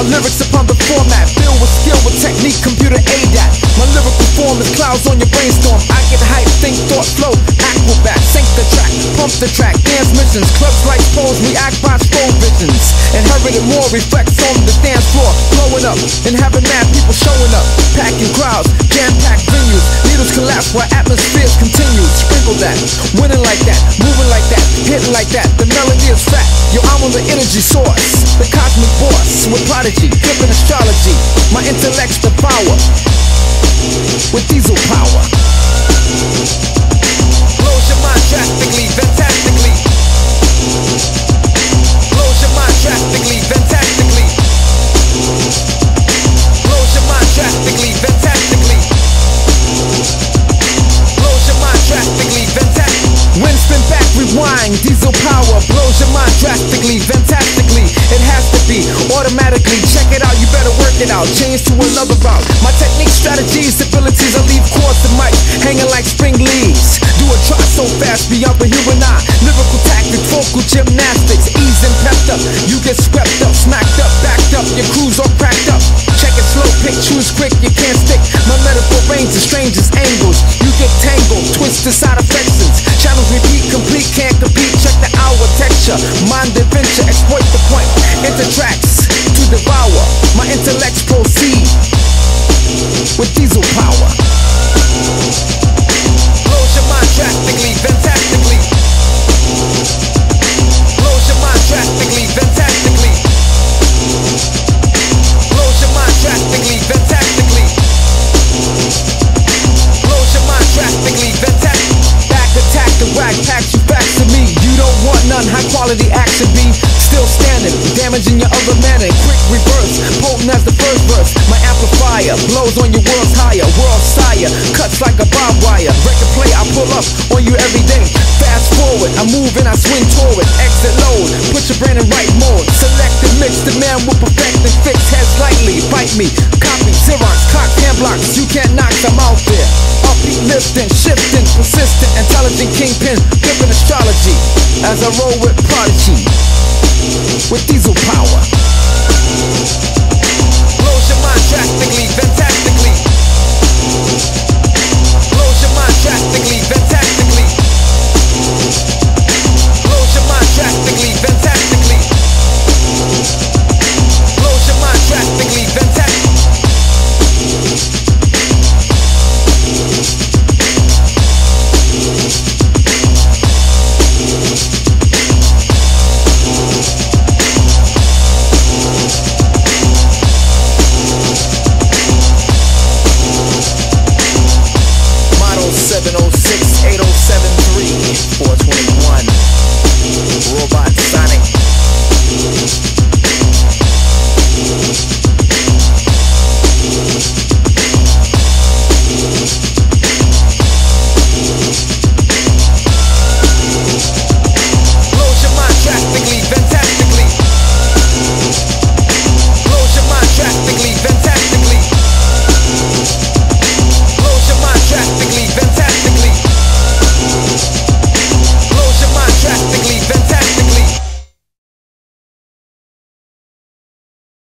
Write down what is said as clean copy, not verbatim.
lyrics upon the format, filled with skill, with technique, computer ADAT. My lyrical form is clouds on your brainstorm. I get hype, think, thought, flow, acrobat, sync the track, pump the track, dance missions, clubs like pose, react by scroll visions. Inherited more reflects on the dance floor, blowing up and having mad people showing up, packing crowds, jam-packed venues. Needles collapse while atmospheres continue. Sprinkle that, winning like that, moving like that, hitting like that. The melody is fat. Yo, I'm on the energy source, the cosmic boss with prodigy, flipping astrology. My intellect's the power with diesel power. Blows your mind drastically, fantastically. Blows your mind drastically, fantastically. Blows your mind drastically, fantastically. Blows your mind drastically, fantastically. Wind spin back, rewind, diesel power. Blows your mind drastically, fantastically. It has to be automatically. Check it out, you better work it out. Change to another route. My technique, strategies, abilities, I leave chords and mic hanging like spring leaves. Do a try so fast beyond the human eye. Lyrical tactics, vocal gymnastics, ease and pepped up. You get swept up, smacked up, backed up. Your crew's all cracked up. Check it slow, pick, choose quick, you can't stick. My metaphor range the strangest angles. You get tangled, twisted side affections. Channels repeat, complete, can't compete. Check the hour texture, mind adventure, exploit the point. Enter tracks to devour. My intellects proceed with diesel power. Blows your mind drastically, fantastically. Blows your mind drastically, fantastically. Blows your mind drastically, fantastically. Blows your mind drastically, fantastically. Back attack, the whack packs you back to me. You don't want none, high quality action be still standing, damaging your other manner. Quick reverse, potent as the first verse. My amplifier blows on your world's higher. World sire, cuts like a barbed wire. Record play, I pull up on you every day. Fast forward, I move and I swing toward. Exit load, put your brain in right mode. Select and mix, the man will perfect and fix. Heads lightly, bite me, copy, Xerox, cock, hand blocks. You can't knock, I'm out there. Upbeat, lifting, shifting, persistent, intelligent kingpin, flipping astrology. As I roll with prodigy, with diesel power. Blows your mind drastically, fantastic.